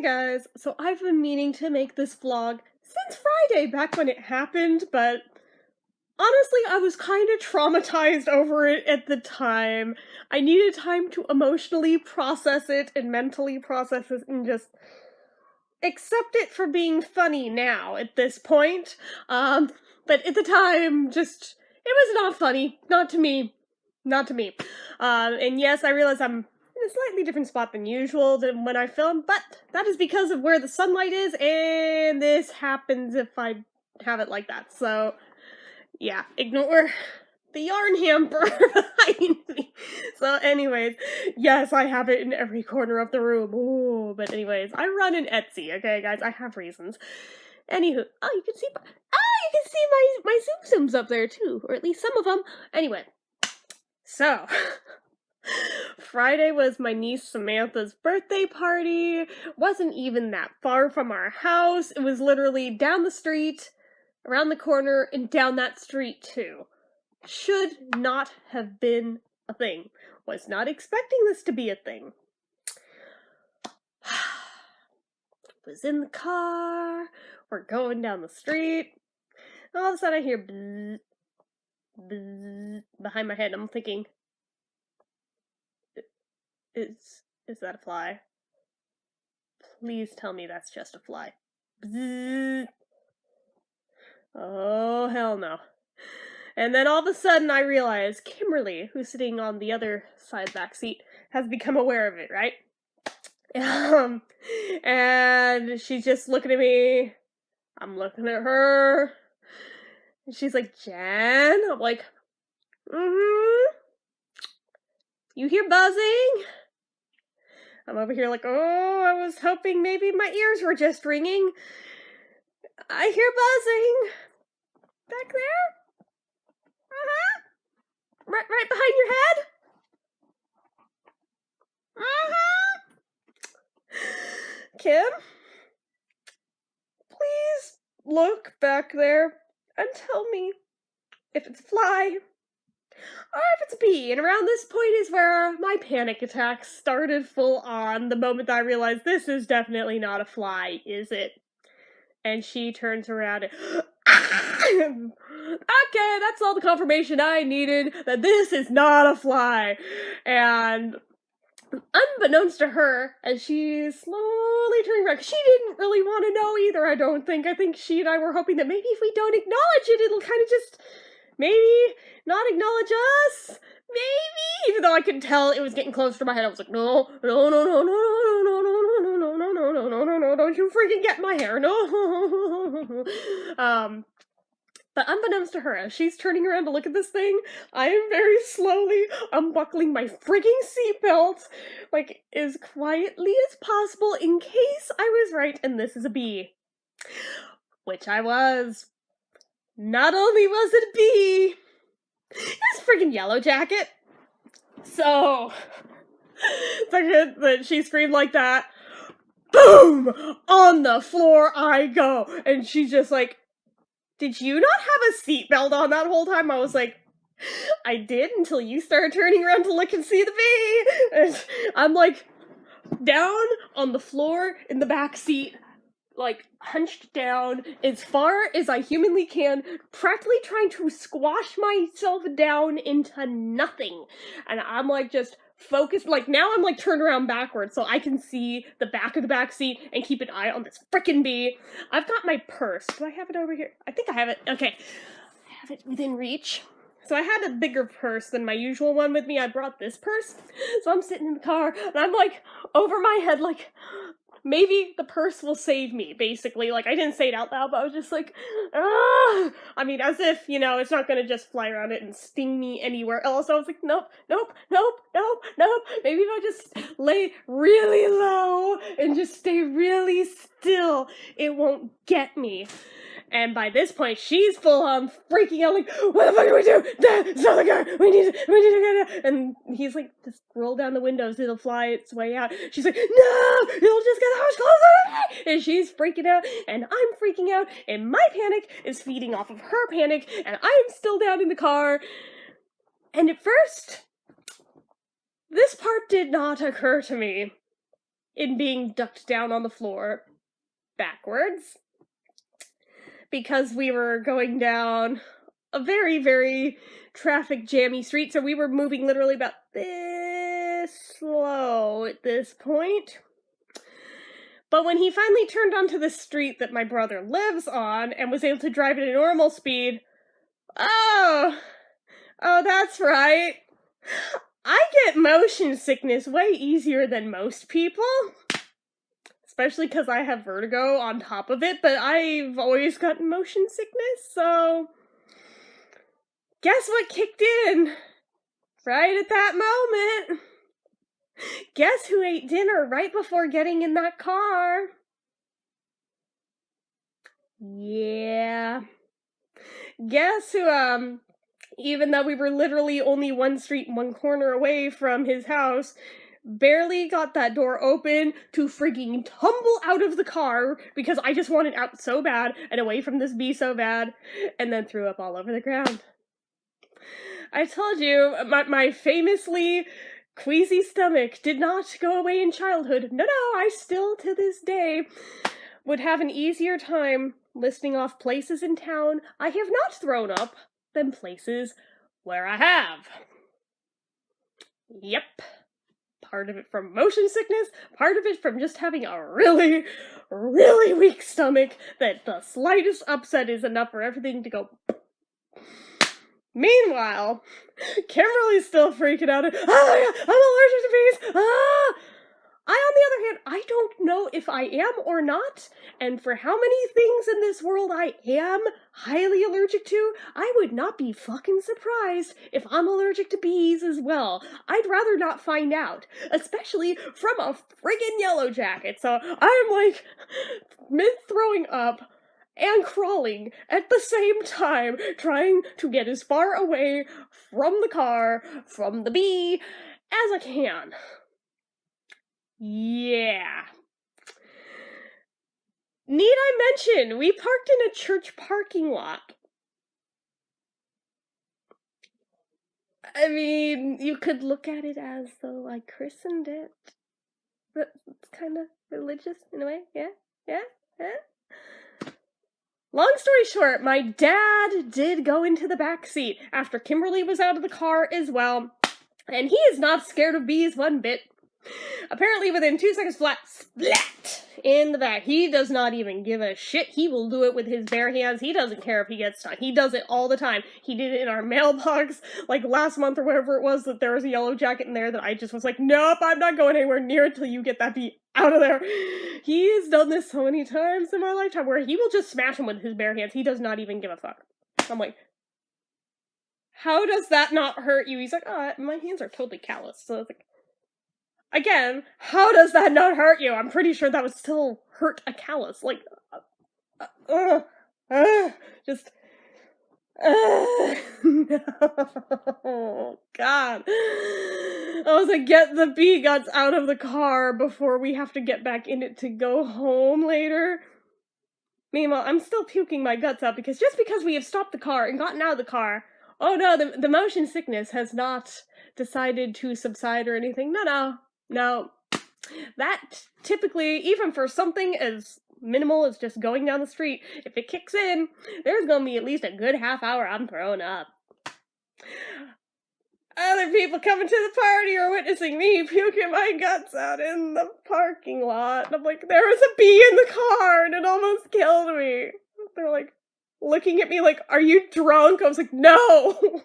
guys, so I've been meaning to make this vlog since Friday, back when it happened, but honestly, I was kind of traumatized over it at the time. I needed time to emotionally process it and mentally process it and just accept it for being funny now at this point. But at the time, just, it was not funny. Not to me. Not to me. And yes, I realize I'm in a slightly different spot than usual than when I film, but that is because of where the sunlight is, and this happens if I have it like that. So, yeah, ignore the yarn hamper behind me. So anyways, yes, I have it in every corner of the room. Ooh, but anyways, I run an Etsy, okay, guys? I have reasons. Anywho, you can see my Tsum Tsums up there too, or at least some of them. Anyway, so Friday was my niece Samantha's birthday party. Wasn't even that far from our house. It was literally down the street, around the corner, and down that street too. Should not have been a thing. Was not expecting this to be a thing. Was in the car. We're going down the street. And all of a sudden I hear bzzz, bzzz behind my head. I'm thinking, is that a fly? Please tell me that's just a fly. Bzzz. Oh, hell no. And then all of a sudden I realize Kimberly, who's sitting on the other side back seat, has become aware of it, right? And she's just looking at me. I'm looking at her. And she's like, Jen? I'm like, You hear buzzing? I'm over here like, oh, I was hoping maybe my ears were just ringing. I hear buzzing. Back there? Right behind your head? Kim? Please look back there and tell me if it's a fly or if it's a bee. And around this point is where my panic attack started full on the moment I realized this is definitely not a fly, is it? And she turns around and okay, that's all the confirmation I needed that this is not a fly. And unbeknownst to her, as she's slowly turning around, she didn't really want to know either, I don't think. I think she and I were hoping that maybe if we don't acknowledge it, it'll kind of just maybe not acknowledge us. Maybe, even though I could tell it was getting closer to my head, I was like, no, don't you freaking get my hair, no. But unbeknownst to her, as she's turning around to look at this thing, I am very slowly unbuckling my freaking seatbelt, like, as quietly as possible in case I was right and this is a bee. Which I was. Not only was it a bee, it was a freaking yellow jacket. So, that she screamed like that, boom! On the floor I go! And she's just like, did you not have a seatbelt on that whole time? I was like, I did until you started turning around to look and see the bee. And I'm like, down on the floor in the back seat, like hunched down as far as I humanly can, practically trying to squash myself down into nothing. And I'm like just focused, like now I'm like turned around backwards so I can see the back of the back seat and keep an eye on this frickin' bee. I've got my purse. Do I have it over here? I think I have it. Okay. I have it within reach. So I had a bigger purse than my usual one with me. I brought this purse. So I'm sitting in the car and I'm like over my head like, maybe the purse will save me, basically. Like, I didn't say it out loud, but I was just like, ah! I mean, as if, you know, it's not gonna just fly around it and sting me anywhere else. I was like, nope. Maybe if I just lay really low and just stay really still, it won't get me. And by this point, she's full on freaking out, like, what the fuck do we do? It's not the car! We need to get it! And he's like, just roll down the windows, it'll fly its way out. She's like, no! It'll just get much closer! And she's freaking out, and I'm freaking out, and my panic is feeding off of her panic, and I'm still down in the car. And at first, this part did not occur to me. in being ducked down on the floor backwards because we were going down a very, very traffic jammy street, so we were moving literally about this slow at this point. But when he finally turned onto the street that my brother lives on and was able to drive at a normal speed, oh, that's right. I get motion sickness way easier than most people. Especially because I have vertigo on top of it, but I've always gotten motion sickness, so guess what kicked in right at that moment? Guess who ate dinner right before getting in that car? Yeah. Guess who, even though we were literally only one street and one corner away from his house, barely got that door open to frigging tumble out of the car because I just wanted out so bad and away from this bee so bad, and then threw up all over the ground. I told you, my famously queasy stomach did not go away in childhood. No, I still, to this day, would have an easier time listing off places in town I have not thrown up than places where I have. Yep. Part of it from motion sickness, part of it from just having a really, really weak stomach that the slightest upset is enough for everything to go. Meanwhile, Kimberly's still freaking out. Oh my God, I'm allergic to bees. Ah! On the other hand, I don't know if I am or not, and for how many things in this world I am highly allergic to, I would not be fucking surprised if I'm allergic to bees as well. I'd rather not find out, especially from a friggin' yellow jacket. So I'm like mid-throwing up and crawling at the same time, trying to get as far away from the car, from the bee, as I can. Yeah. Need I mention, we parked in a church parking lot. I mean, you could look at it as though I christened it. But it's kind of religious in a way, yeah. Long story short, my dad did go into the back seat after Kimberly was out of the car as well, and he is not scared of bees one bit. Apparently within 2 seconds flat, splat, in the back. He does not even give a shit. He will do it with his bare hands. He doesn't care if he gets stung. He does it all the time. He did it in our mailbox, like last month or whatever it was, that there was a yellow jacket in there that I just was like, nope, I'm not going anywhere near it till you get that bee out of there. He's done this so many times in my lifetime where he will just smash him with his bare hands. He does not even give a fuck. I'm like, how does that not hurt you? He's like, oh, my hands are totally calloused. So it's like, again, how does that not hurt you? I'm pretty sure that would still hurt a callus. Like, just, no, God. I was like, get the bee guts out of the car before we have to get back in it to go home later. Meanwhile, I'm still puking my guts out because just because we have stopped the car and gotten out of the car, oh no, the motion sickness has not decided to subside or anything. No. That typically, even for something as minimal as just going down the street, if it kicks in, there's gonna be at least a good half hour I'm throwing up. Other people coming to the party are witnessing me puking my guts out in the parking lot. And I'm like, there was a bee in the car and it almost killed me. They're like looking at me like, are you drunk? I was like, no!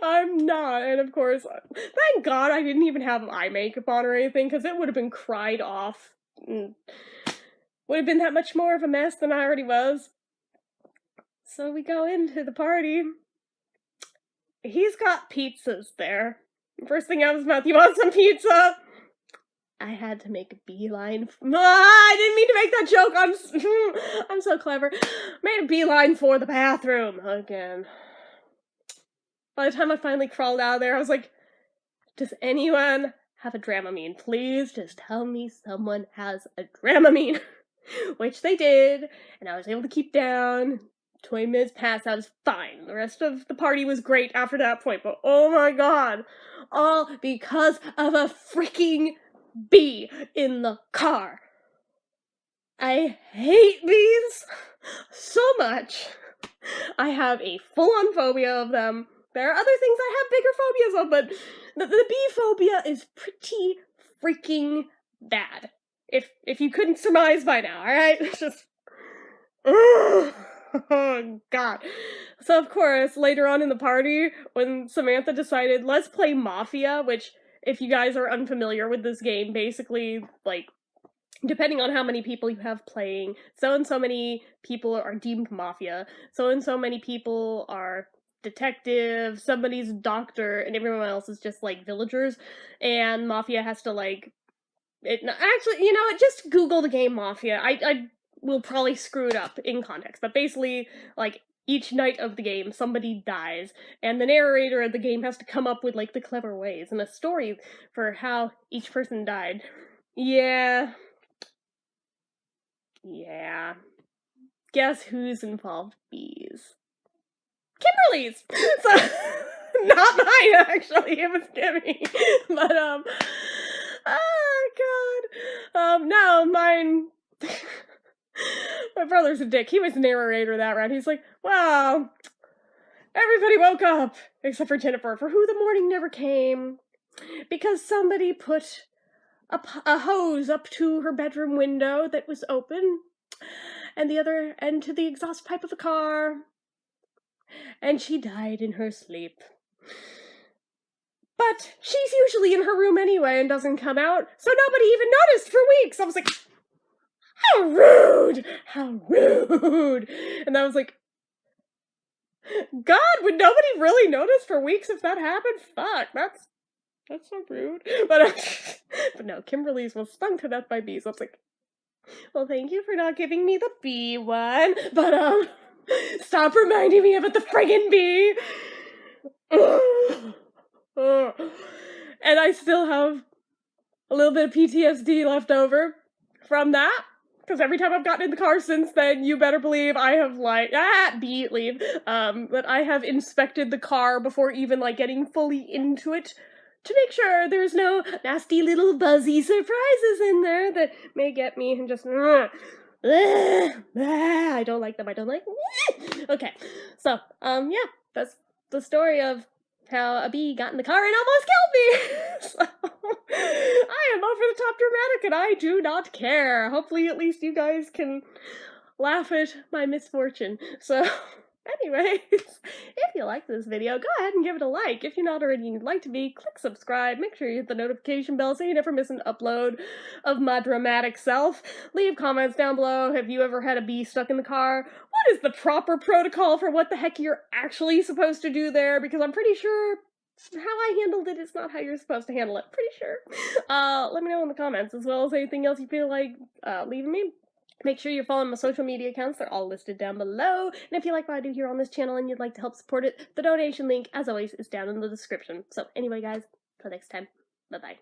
I'm not. And of course, thank God I didn't even have eye makeup on or anything, because it would have been cried off. Would have been that much more of a mess than I already was. So we go into the party. He's got pizzas there. First thing out of his mouth, you want some pizza? I had to make a beeline. I didn't mean to make that joke. I'm so clever. Made a beeline for the bathroom again. By the time I finally crawled out of there, I was like, does anyone have a Dramamine? Please just tell me someone has a Dramamine. Which they did, and I was able to keep down. 20 minutes passed, I was fine. The rest of the party was great after that point, but oh my God, all because of a freaking bee in the car. I hate bees so much. I have a full-on phobia of them. There are other things I have bigger phobias of, but the bee phobia is pretty freaking bad. If you couldn't surmise by now, alright? It's just... Oh, God. So, of course, later on in the party, when Samantha decided, let's play Mafia, which, if you guys are unfamiliar with this game, basically, like, depending on how many people you have playing, so and so many people are deemed Mafia, so and so many people are detective, somebody's doctor, and everyone else is just, like, villagers, and Mafia has to, like... Actually, you know what, just Google the game Mafia. I will probably screw it up in context, but basically, like, each night of the game, somebody dies, and the narrator of the game has to come up with, like, the clever ways and a story for how each person died. Yeah. Guess who's involved? Bees. Kimberly's! So, not mine, actually, it was Kimmy. But, oh, God. No, mine... My brother's a dick. He was the narrator that round. He's like, wow, everybody woke up, except for Jennifer, for who the morning never came, because somebody put a hose up to her bedroom window that was open, and the other end to the exhaust pipe of the car, and she died in her sleep. But she's usually in her room anyway and doesn't come out, so nobody even noticed for weeks. I was like, how rude! How rude! And I was like, God, would nobody really notice for weeks if that happened? Fuck, that's so rude. But no, Kimberly's was stung to death by bees. I was like, well, thank you for not giving me the bee one, but stop reminding me about the friggin' bee. And I still have a little bit of PTSD left over from that. Because every time I've gotten in the car since then, you better believe I have, like, leave, that I have inspected the car before even, like, getting fully into it to make sure there's no nasty little buzzy surprises in there that may get me and just, I don't like them, I don't like them. Okay, so, yeah, that's the story of how a bee got in the car and almost killed me. So, I am over the top dramatic and I do not care. Hopefully at least you guys can laugh at my misfortune. So, anyways, if you like this video, go ahead and give it a like. If you're not already and you'd like to be, click subscribe. Make sure you hit the notification bell so you never miss an upload of my dramatic self. Leave comments down below. Have you ever had a bee stuck in the car? What is the proper protocol for what the heck you're actually supposed to do there? Because I'm pretty sure how I handled it is not how you're supposed to handle it. Pretty sure. Let me know in the comments, as well as anything else you feel like leaving me. Make sure you're following my social media accounts. They're all listed down below. And if you like what I do here on this channel and you'd like to help support it, the donation link, as always, is down in the description. So anyway, guys, till next time, bye-bye.